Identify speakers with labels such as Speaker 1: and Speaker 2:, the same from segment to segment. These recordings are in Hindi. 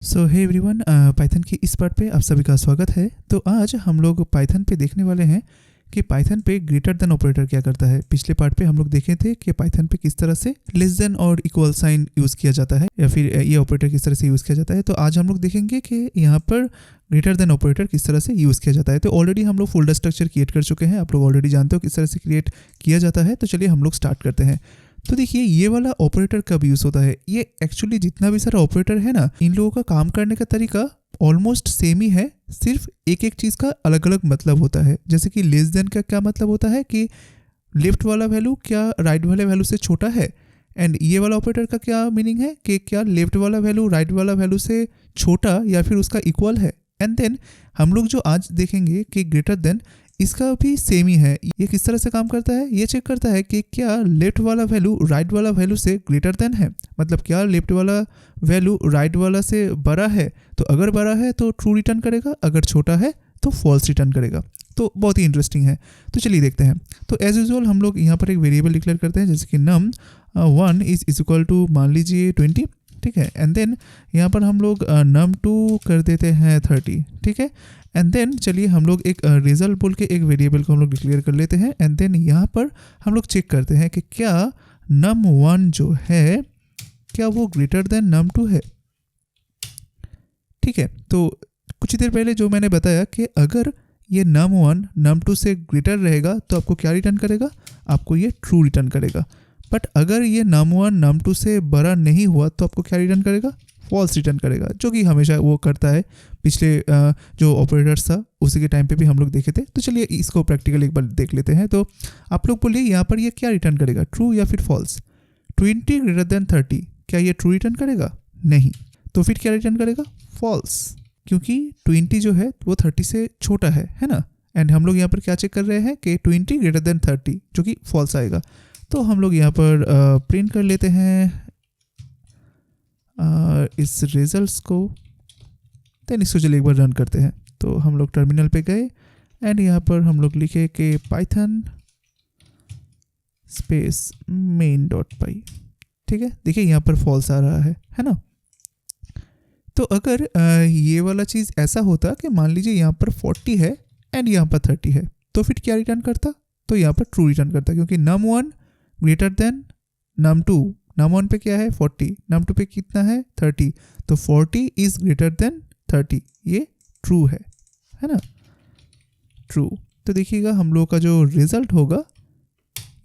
Speaker 1: सो हे एवरीवन, पाइथन की इस पार्ट पे आप सभी का स्वागत है। तो आज हम लोग पाइथन पे देखने वाले हैं कि पाइथन पे ग्रेटर देन ऑपरेटर क्या करता है। पिछले पार्ट पे हम लोग देखे थे कि पाइथन पे किस तरह से लेस देन और इक्वल साइन यूज़ किया जाता है या फिर ये ऑपरेटर किस तरह से यूज़ किया जाता है। तो आज हम लोग देखेंगे कि यहाँ पर ग्रेटर देन ऑपरेटर किस तरह से यूज़ किया जाता है। तो ऑलरेडी हम लोग फोल्डर स्ट्रक्चर क्रिएट कर चुके हैं, आप लोग ऑलरेडी जानते हो किस तरह से क्रिएट किया जाता है। तो चलिए हम लोग स्टार्ट करते हैं। तो देखिए ये वाला ऑपरेटर कब यूज़ होता है। ये एक्चुअली जितना भी सारा ऑपरेटर है ना, इन लोगों का काम करने का तरीका ऑलमोस्ट सेम ही है, सिर्फ एक एक चीज़ का अलग अलग मतलब होता है। जैसे कि लेस देन का क्या मतलब होता है कि लेफ्ट वाला वैल्यू क्या राइट वाले वैल्यू से छोटा है, एंड ये वाला ऑपरेटर का क्या मीनिंग है कि क्या लेफ्ट वाला वैल्यू राइट वाला वैल्यू से छोटा या फिर उसका इक्वल है। एंड देन हम लोग जो आज देखेंगे कि ग्रेटर देन, इसका भी सेम ही है। ये किस तरह से काम करता है, ये चेक करता है कि क्या लेफ्ट वाला वैल्यू राइट वाला वैल्यू से ग्रेटर देन है, मतलब क्या लेफ्ट वाला वैल्यू राइट वाला से बड़ा है। तो अगर बड़ा है तो ट्रू रिटर्न करेगा, अगर छोटा है तो फॉल्स रिटर्न करेगा। तो बहुत ही इंटरेस्टिंग है। तो चलिए देखते हैं। तो एज यूजुअल हम लोग यहाँ पर एक वेरिएबल डिक्लेयर करते हैं, जैसे कि num 1 इज इक्वल टू मान लीजिए 20, ठीक है। एंड देन यहाँ पर हम लोग num 2 कर देते हैं 30, ठीक है। एंड देन चलिए हम लोग एक रिजल्ट बोल के एक वेरिएबल को हम लोग डिक्लेयर कर लेते हैं। एंड देन यहाँ पर हम लोग चेक करते हैं कि क्या num 1 जो है क्या वो ग्रेटर देन num 2 है, ठीक है। तो कुछ देर पहले जो मैंने बताया कि अगर ये num 1 num 2 से ग्रेटर रहेगा तो आपको क्या रिटर्न करेगा, आपको ये ट्रू रिटर्न करेगा। बट अगर ये num 1 num 2 से बड़ा नहीं हुआ तो आपको क्या रिटर्न करेगा, फॉल्स रिटर्न करेगा, जो कि हमेशा वो करता है। पिछले जो ऑपरेटर्स था उसी के टाइम पे भी हम लोग देखे थे। तो चलिए इसको प्रैक्टिकल एक बार देख लेते हैं। तो आप लोग बोलिए यहाँ पर ये क्या रिटर्न करेगा, ट्रू या फिर फॉल्स। 20 ग्रेटर देन 30, क्या ये ट्रू रिटर्न करेगा, नहीं। तो फिर क्या रिटर्न करेगा, फॉल्स, क्योंकि 20 जो है वो 30 से छोटा है ना। एंड हम लोग यहाँ पर क्या चेक कर रहे हैं कि 20 ग्रेटर देन 30, जो कि फॉल्स आएगा। तो हम लोग यहाँ पर प्रिंट कर लेते हैं इस रिजल्ट्स को। देन इसको चलिए एक बार रन करते हैं। तो हम लोग टर्मिनल पे गए एंड यहाँ पर हम लोग लिखे कि पाइथन स्पेस main.py, ठीक है। देखिए यहाँ पर फॉल्स आ रहा है ना। तो अगर ये वाला चीज़ ऐसा होता कि मान लीजिए यहाँ पर 40 है एंड यहाँ पर 30 है, तो फिर क्या रिटर्न करता, तो यहाँ पर ट्रू रिटर्न करता, क्योंकि num 1 greater than num 2। num 1 पे क्या है 40, num 2 पे कितना है 30, तो 40 इज ग्रेटर देन 30, ये ट्रू है ना, ट्रू। तो देखिएगा हम लोगों का जो रिजल्ट होगा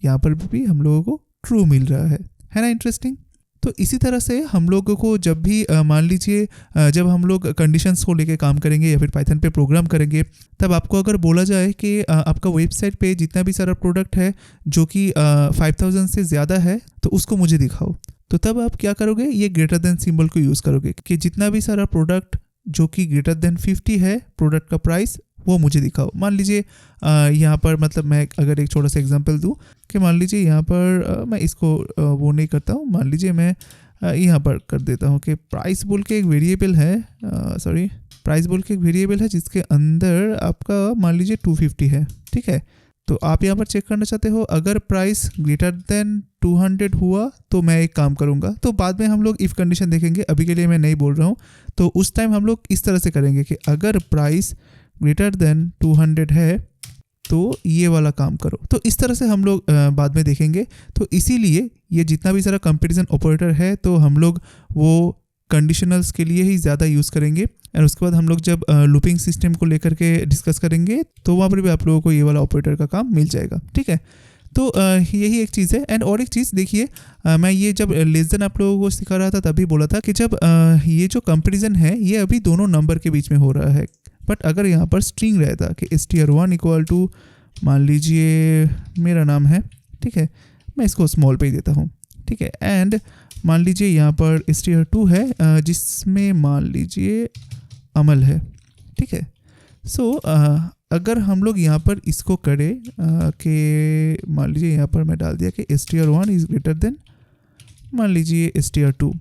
Speaker 1: यहाँ पर भी हम लोगों को ट्रू मिल रहा है ना। इंटरेस्टिंग। तो इसी तरह से हम लोगों को जब भी मान लीजिए जब हम लोग कंडीशंस को लेके काम करेंगे या फिर पाइथन पे प्रोग्राम करेंगे, तब आपको अगर बोला जाए कि आपका वेबसाइट पे जितना भी सारा प्रोडक्ट है जो कि 5000 से ज़्यादा है तो उसको मुझे दिखाओ, तो तब आप क्या करोगे, ये ग्रेटर देन सिंबल को यूज़ करोगे कि जितना भी सारा प्रोडक्ट जो कि ग्रेटर देन 50 है प्रोडक्ट का प्राइस, वो मुझे दिखाओ। मान लीजिए यहाँ पर मतलब मैं अगर एक छोटा सा एग्जांपल दूँ कि मान लीजिए यहाँ पर मैं इसको वो नहीं करता हूँ, मान लीजिए मैं यहाँ पर कर देता हूँ कि प्राइस बोल के एक वेरिएबल है, प्राइस बोल के एक वेरिएबल है जिसके अंदर आपका मान लीजिए 250 है, ठीक है। तो आप यहाँ पर चेक करना चाहते हो अगर प्राइस ग्रेटर देन 200 हुआ तो मैं एक काम करूँगा। तो बाद में हम लोग इफ़ कंडीशन देखेंगे, अभी के लिए मैं नहीं बोल रहा हूँ। तो उस टाइम हम लोग इस तरह से करेंगे कि अगर प्राइस ग्रेटर देन 200 है तो ये वाला काम करो। तो इस तरह से हम लोग बाद में देखेंगे। तो इसीलिए ये जितना भी सारा कंपैरिजन ऑपरेटर है तो हम लोग वो कंडीशनल्स के लिए ही ज़्यादा यूज़ करेंगे। और उसके बाद हम लोग जब लूपिंग सिस्टम को लेकर के डिस्कस करेंगे तो वहाँ पर भी आप लोगों को ये वाला ऑपरेटर का काम मिल जाएगा, ठीक है। तो यही एक चीज़ है। एंड और एक चीज़ देखिए, मैं ये जब लेस देन आप लोगों को सिखा रहा था तभी बोला था कि जब ये जो कंपैरिजन है ये अभी दोनों नंबर के बीच में हो रहा है। बट अगर यहाँ पर स्ट्रिंग रहता कि str1 इक्वल टू मान लीजिए मेरा नाम है, ठीक है, मैं इसको स्मॉल पे ही देता हूँ, ठीक है। एंड मान लीजिए यहाँ पर str2 है जिसमें मान लीजिए अमल है, ठीक है। सो अगर हम लोग यहाँ पर इसको करें कि मान लीजिए यहाँ पर मैं डाल दिया कि str1 इज़ ग्रेटर देन मान लीजिए str2,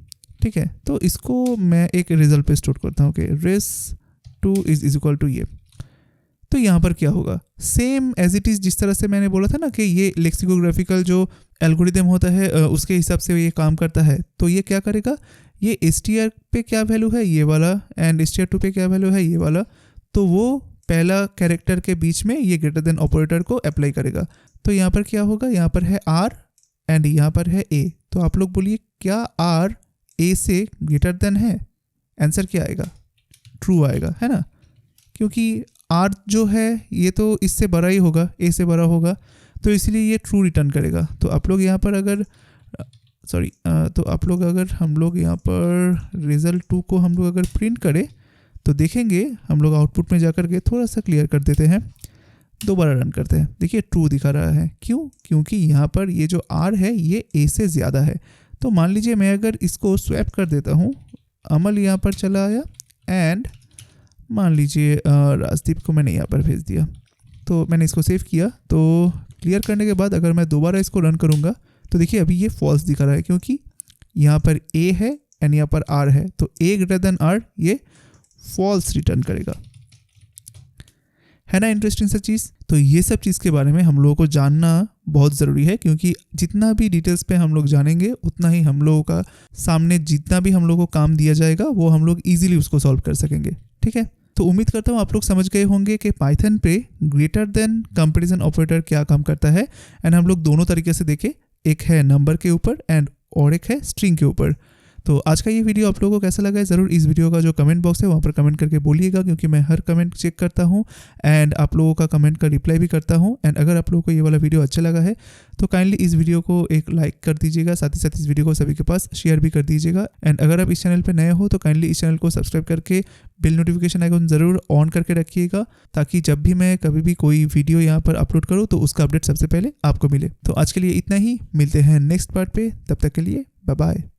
Speaker 1: ठीक है। तो इसको मैं एक रिजल्ट पे स्टोर करता हूँ कि res2 इज इक्वल टू ये। तो यहाँ पर क्या होगा, सेम एज इट इज़ जिस तरह से मैंने बोला था ना कि ये लेक्सिकोग्राफिकल जो एल्गोरिदम होता है उसके हिसाब से ये काम करता है। तो ये क्या करेगा, ये str पे क्या वैल्यू है, ये वाला, एंड str2 पे क्या वैल्यू है, ये वाला, तो वो पहला कैरेक्टर के बीच में ये ग्रेटर देन ऑपरेटर को अप्लाई करेगा। तो यहाँ पर क्या होगा, यहाँ पर है r एंड यहाँ पर है a। तो आप लोग बोलिए क्या r a से ग्रेटर देन है? आंसर क्या आएगा? ट्रू आएगा, है ना, क्योंकि r जो है ये तो इससे बड़ा ही होगा, a से बड़ा होगा, तो इसलिए ये ट्रू रिटर्न करेगा। तो आप लोग यहाँ पर अगर तो आप लोग अगर हम लोग यहाँ पर रिजल्ट 2 को हम लोग अगर प्रिंट करें तो देखेंगे, हम लोग आउटपुट में जाकर के थोड़ा सा क्लियर कर देते हैं, दोबारा रन करते हैं। देखिए ट्रू दिखा रहा है, क्यों? क्योंकि यहाँ पर ये जो r है ये a से ज़्यादा है। तो मान लीजिए मैं अगर इसको स्वैप कर देता हूँ, अमल यहाँ पर चला आया एंड मान लीजिए राजदीप को मैंने यहाँ पर भेज दिया। तो मैंने इसको सेव किया, तो क्लियर करने के बाद अगर मैं दोबारा इसको रन करूँगा तो देखिए अभी ये फॉल्स दिखा रहा है, क्योंकि यहाँ पर a है एंड यहाँ पर r है, तो a ग्रेटर देन r ये फॉल्स रिटर्न करेगा, है ना। इंटरेस्टिंग सा चीज़। तो ये सब चीज़ के बारे में हम लोगों को जानना बहुत ज़रूरी है, क्योंकि जितना भी डिटेल्स पे हम लोग जानेंगे उतना ही हम लोगों का सामने जितना भी हम लोगों को काम दिया जाएगा वो हम लोग ईजिली उसको सॉल्व कर सकेंगे, ठीक है। तो उम्मीद करता हूँ आप लोग समझ गए होंगे कि पाइथन पे ग्रेटर देन कंपैरिजन ऑपरेटर क्या काम करता है। एंड हम लोग दोनों तरीके से देखे, एक है नंबर के ऊपर एंड और एक है स्ट्रिंग के ऊपर। तो आज का ये वीडियो आप लोगों को कैसा लगा है ज़रूर इस वीडियो का जो कमेंट बॉक्स है वहाँ पर कमेंट करके बोलिएगा, क्योंकि मैं हर कमेंट चेक करता हूँ एंड आप लोगों का कमेंट का रिप्लाई भी करता हूँ। एंड अगर आप लोगों को ये वाला वीडियो अच्छा लगा है तो काइंडली इस वीडियो को एक लाइक कर दीजिएगा, साथ ही साथ इस वीडियो को सभी के पास शेयर भी कर दीजिएगा। एंड अगर आप इस चैनल पर नए हो तो काइंडली इस चैनल को सब्सक्राइब करके बिल नोटिफिकेशन आइकन ज़रूर ऑन करके रखिएगा, ताकि जब भी मैं कभी भी कोई वीडियो यहाँ पर अपलोड करूँ तो उसका अपडेट सबसे पहले आपको मिले। तो आज के लिए इतना ही, मिलते हैं नेक्स्ट पार्ट पे, तब तक के लिए बाय बाय।